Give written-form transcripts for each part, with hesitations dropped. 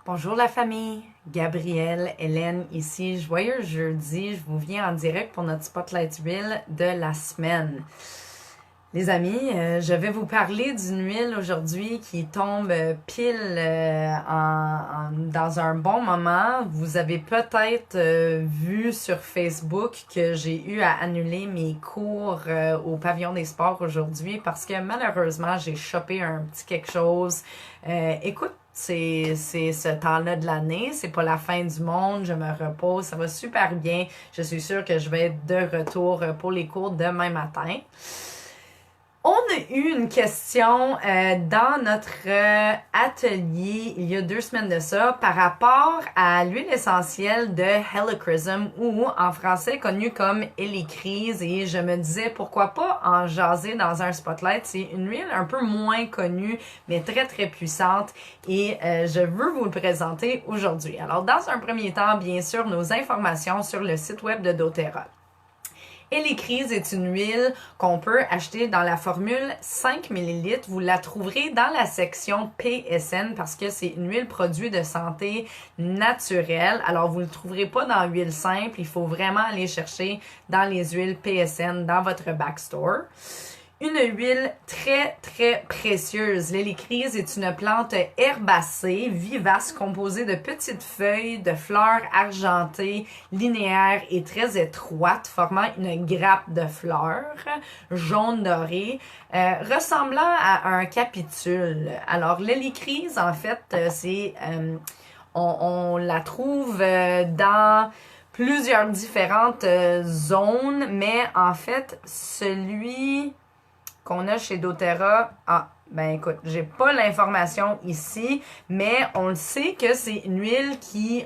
Bonjour la famille, Gabrielle, Hélène ici. Joyeux jeudi, je vous viens en direct pour notre Spotlight Reel de la semaine. Les amis, je vais vous parler d'une huile aujourd'hui qui tombe pile dans un bon moment. Vous avez peut-être vu sur Facebook que j'ai eu à annuler mes cours au pavillon des sports aujourd'hui parce que malheureusement j'ai chopé un petit quelque chose. Écoute, c'est ce temps-là de l'année, c'est pas la fin du monde, je me repose, ça va super bien. Je suis sûre que je vais être de retour pour les cours demain matin. On a eu une question dans notre atelier il y a 2 semaines de ça par rapport à l'huile essentielle de Helichrysum ou en français connue comme Hélicryse et je me disais pourquoi pas en jaser dans un spotlight. C'est une huile un peu moins connue mais très très puissante et je veux vous le présenter aujourd'hui. Alors dans un premier temps, bien sûr, nos informations sur le site web de doTERRA. Hélicryse est une huile qu'on peut acheter dans la formule 5 ml. Vous la trouverez dans la section PSN parce que c'est une huile produit de santé naturelle. Alors, vous ne le trouverez pas dans l'huile simple. Il faut vraiment aller chercher dans les huiles PSN dans votre backstore. Une huile très, très précieuse. L'hélicryse est une plante herbacée, vivace, composée de petites feuilles, de fleurs argentées, linéaires et très étroites, formant une grappe de fleurs jaune doré, ressemblant à un capitule. Alors, l'hélicryse, en fait, on la trouve dans plusieurs différentes zones, mais en fait, celui qu'on a chez doTERRA, écoute, j'ai pas l'information ici, mais on le sait que c'est une huile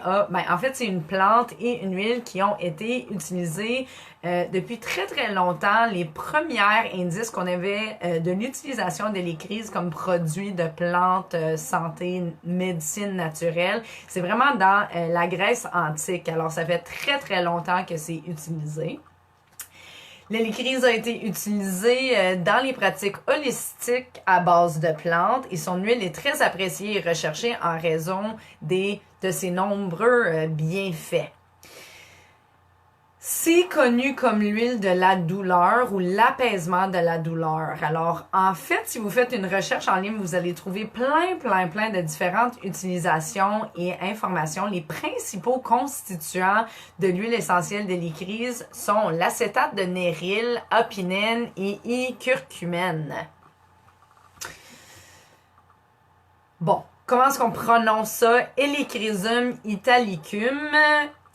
en fait c'est une plante et une huile qui ont été utilisées depuis très très longtemps. Les premiers indices qu'on avait de l'utilisation d'hélicryse comme produit de plantes, santé, médecine naturelle, c'est vraiment dans la Grèce antique. Alors ça fait très très longtemps que c'est utilisé. L'hélicryse a été utilisée dans les pratiques holistiques à base de plantes et son huile est très appréciée et recherchée en raison de ses nombreux bienfaits. C'est connu comme l'huile de la douleur ou l'apaisement de la douleur. Alors, en fait, si vous faites une recherche en ligne, vous allez trouver plein de différentes utilisations et informations. Les principaux constituants de l'huile essentielle d'hélicryse sont l'acétate de néryle, opinène et curcumène. Bon, comment est-ce qu'on prononce ça? Helichrysum italicum.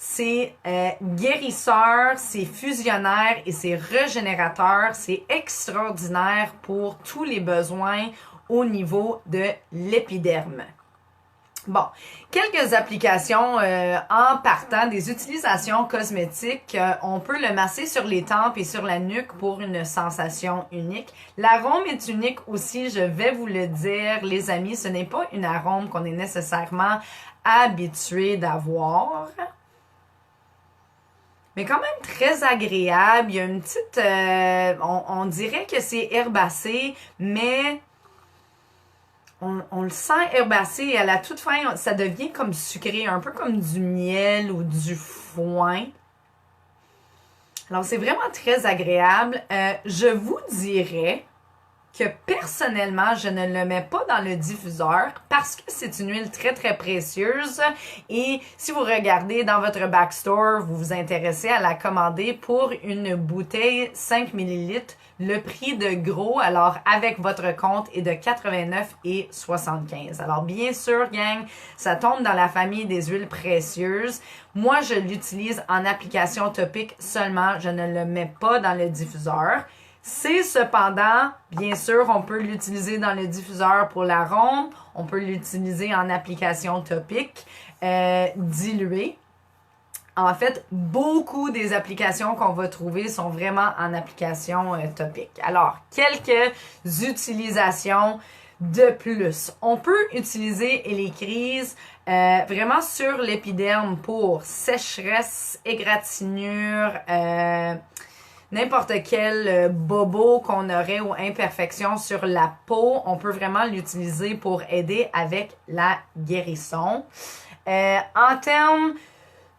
C'est guérisseur, c'est fusionnaire et c'est régénérateur. C'est extraordinaire pour tous les besoins au niveau de l'épiderme. Bon, quelques applications en partant des utilisations cosmétiques. On peut le masser sur les tempes et sur la nuque pour une sensation unique. L'arôme est unique aussi, je vais vous le dire, les amis. Ce n'est pas une arôme qu'on est nécessairement habitué d'avoir. Mais quand même très agréable. Il y a une petite... on dirait que c'est herbacé, mais on le sent herbacé et à la toute fin, ça devient comme sucré, un peu comme du miel ou du foin. Alors, c'est vraiment très agréable. Je vous dirais que personnellement, je ne le mets pas dans le diffuseur parce que c'est une huile très, très précieuse. Et si vous regardez dans votre backstore, vous vous intéressez à la commander pour une bouteille 5 ml. Le prix de gros, alors avec votre compte, est de 89,75. Alors bien sûr, gang, ça tombe dans la famille des huiles précieuses. Moi, je l'utilise en application topique seulement. Je ne le mets pas dans le diffuseur. C'est cependant, bien sûr, on peut l'utiliser dans le diffuseur pour l'arôme, on peut l'utiliser en application topique, diluée. En fait, beaucoup des applications qu'on va trouver sont vraiment en application topique. Alors, quelques utilisations de plus. On peut utiliser hélicryse vraiment sur l'épiderme pour sécheresse, égratignure, n'importe quel bobo qu'on aurait ou imperfection sur la peau, on peut vraiment l'utiliser pour aider avec la guérison. En termes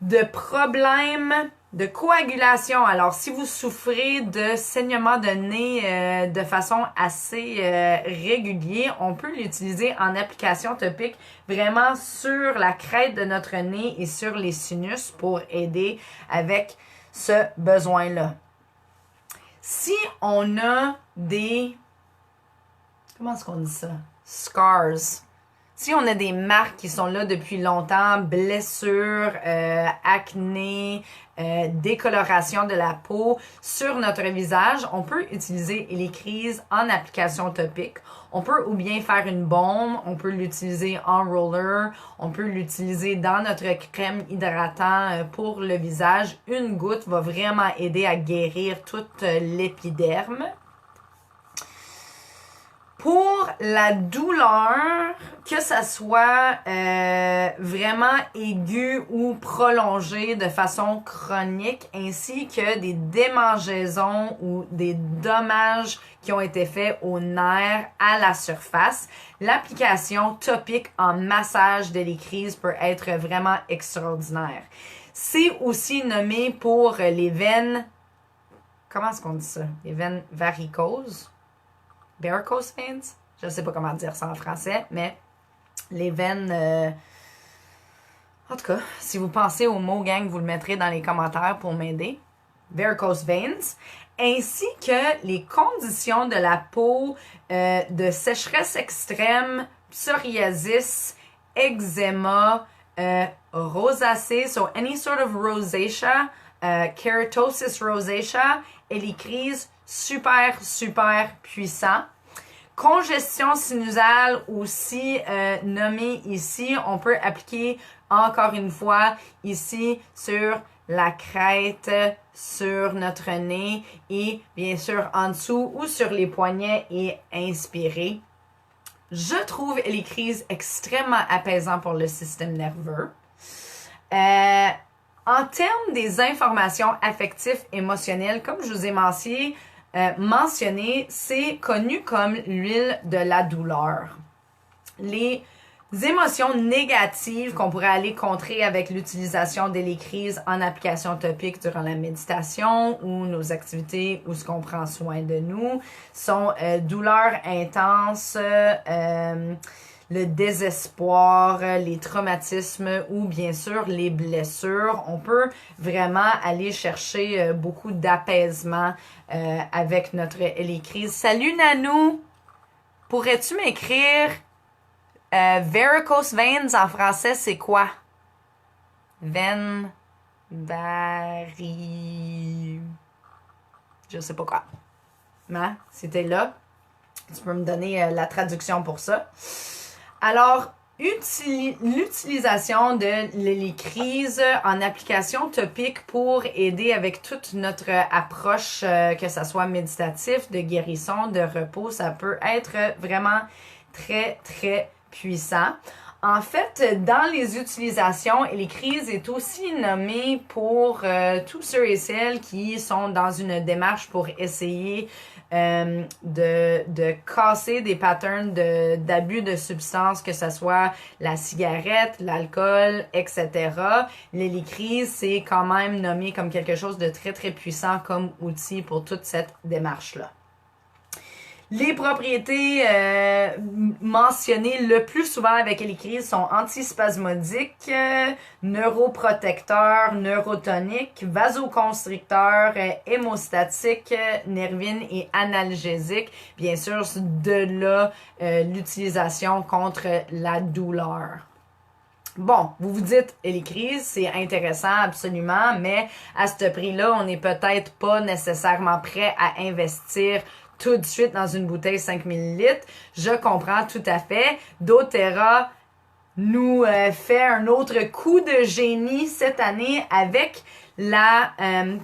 de problèmes de coagulation, alors si vous souffrez de saignement de nez de façon assez régulière, on peut l'utiliser en application topique vraiment sur la crête de notre nez et sur les sinus pour aider avec ce besoin-là. Si on a des... Comment est-ce qu'on dit ça? Scars. Si on a des marques qui sont là depuis longtemps, blessures, acné, décoloration de la peau sur notre visage, on peut utiliser Helichrys en application topique. On peut ou bien faire une bombe, on peut l'utiliser en roller, on peut l'utiliser dans notre crème hydratant pour le visage. Une goutte va vraiment aider à guérir toute l'épiderme. Pour la douleur, que ça soit vraiment aiguë ou prolongée de façon chronique, ainsi que des démangeaisons ou des dommages qui ont été faits aux nerfs à la surface, l'application topique en massage d'Helichrys peut être vraiment extraordinaire. C'est aussi nommé pour les veines, comment est-ce qu'on dit ça? Les veines varicoses? Varicose veins? Je ne sais pas comment dire ça en français, mais les veines... En tout cas, si vous pensez au mot, gang, vous le mettrez dans les commentaires pour m'aider. Varicose veins. Ainsi que les conditions de la peau de sécheresse extrême, psoriasis, eczéma, rosacée, so any sort of rosacea, keratosis rosacea, Helichrys, super, super puissant. Congestion sinusale aussi nommée ici, on peut appliquer encore une fois ici sur la crête, sur notre nez et bien sûr en dessous ou sur les poignets et inspirer. Je trouve Helichrys extrêmement apaisant pour le système nerveux. En termes des informations affectives émotionnelles, comme je vous ai mentionné, c'est connu comme l'huile de la douleur. Les émotions négatives qu'on pourrait aller contrer avec l'utilisation d'Helichrys en application topique durant la méditation ou nos activités où ce qu'on prend soin de nous sont douleurs intenses, le désespoir, les traumatismes ou bien sûr les blessures. On peut vraiment aller chercher beaucoup d'apaisement avec notre Helichrys. Salut Nanou! Pourrais-tu m'écrire varicose veins en français, c'est quoi? Veine, je sais pas quoi. Mais si t'es là, tu peux me donner la traduction pour ça. Alors, l'utilisation de l'Helichrys en application topique pour aider avec toute notre approche, que ça soit méditatif, de guérison, de repos, ça peut être vraiment très, très puissant. En fait, dans les utilisations, Helichrys est aussi nommé pour tous ceux et celles qui sont dans une démarche pour essayer de casser des patterns d'abus de substances, que ce soit la cigarette, l'alcool, etc. L'Helichrys, c'est quand même nommé comme quelque chose de très, très puissant comme outil pour toute cette démarche-là. Les propriétés mentionnées le plus souvent avec Helichrys sont antispasmodiques, neuroprotecteurs, neurotoniques, vasoconstricteurs, hémostatiques, nervines et analgésiques. Bien sûr, de là l'utilisation contre la douleur. Bon, vous vous dites, Helichrys, c'est intéressant, absolument, mais à ce prix-là, on n'est peut-être pas nécessairement prêt à investir tout de suite dans une bouteille 5 ml. Je comprends tout à fait. doTERRA nous fait un autre coup de génie cette année avec la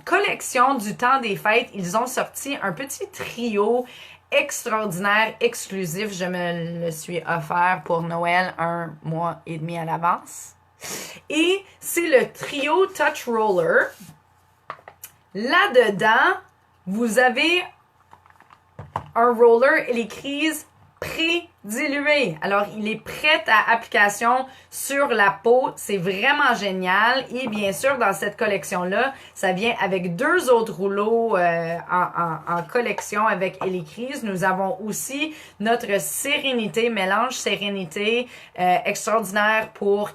collection du temps des fêtes. Ils ont sorti un petit trio extraordinaire, exclusif. Je me le suis offert pour Noël 1 mois et demi à l'avance. Et c'est le trio Touch Roller. Là-dedans, Vous avez un roller Helicrise pré-dilué. Alors, il est prêt à application sur la peau. C'est vraiment génial. Et bien sûr, dans cette collection-là, ça vient avec 2 autres rouleaux en collection avec Helicrise. Nous avons aussi notre Sérénité, mélange Sérénité extraordinaire pour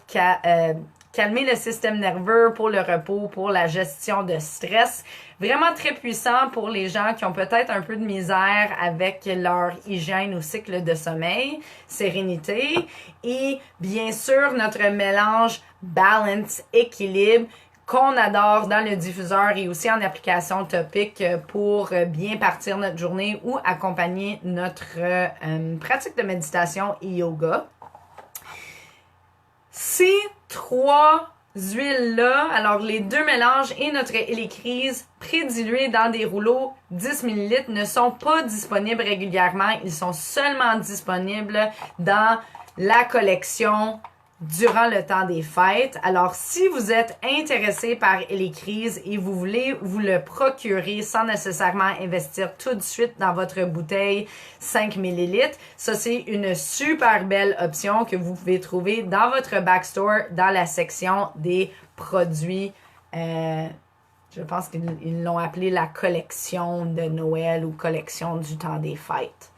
calmer le système nerveux, pour le repos, pour la gestion de stress. Vraiment très puissant pour les gens qui ont peut-être un peu de misère avec leur hygiène ou cycle de sommeil, sérénité. Et bien sûr, notre mélange balance, équilibre, qu'on adore dans le diffuseur et aussi en application topique pour bien partir notre journée ou accompagner notre pratique de méditation et yoga. Ces 3 huiles-là, alors les 2 mélanges et notre Helicrise pré-dilués dans des rouleaux 10 ml ne sont pas disponibles régulièrement. Ils sont seulement disponibles dans la collection durant le temps des fêtes. Alors, si vous êtes intéressé par Helicrise et vous voulez vous le procurer sans nécessairement investir tout de suite dans votre bouteille 5 ml, ça c'est une super belle option que vous pouvez trouver dans votre backstore dans la section des produits. Je pense qu'ils l'ont appelé la collection de Noël ou collection du temps des fêtes.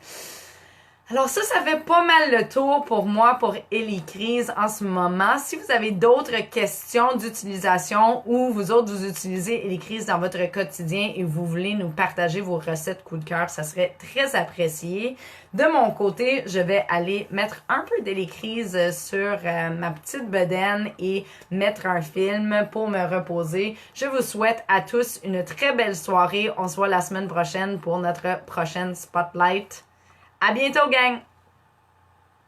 Alors ça fait pas mal le tour pour moi pour Helicrise en ce moment. Si vous avez d'autres questions d'utilisation ou vous autres vous utilisez Helicrise dans votre quotidien et vous voulez nous partager vos recettes coup de cœur, ça serait très apprécié. De mon côté, je vais aller mettre un peu d'Helicrise sur ma petite bedaine et mettre un film pour me reposer. Je vous souhaite à tous une très belle soirée. On se voit la semaine prochaine pour notre prochaine Spotlight. À bientôt, gang!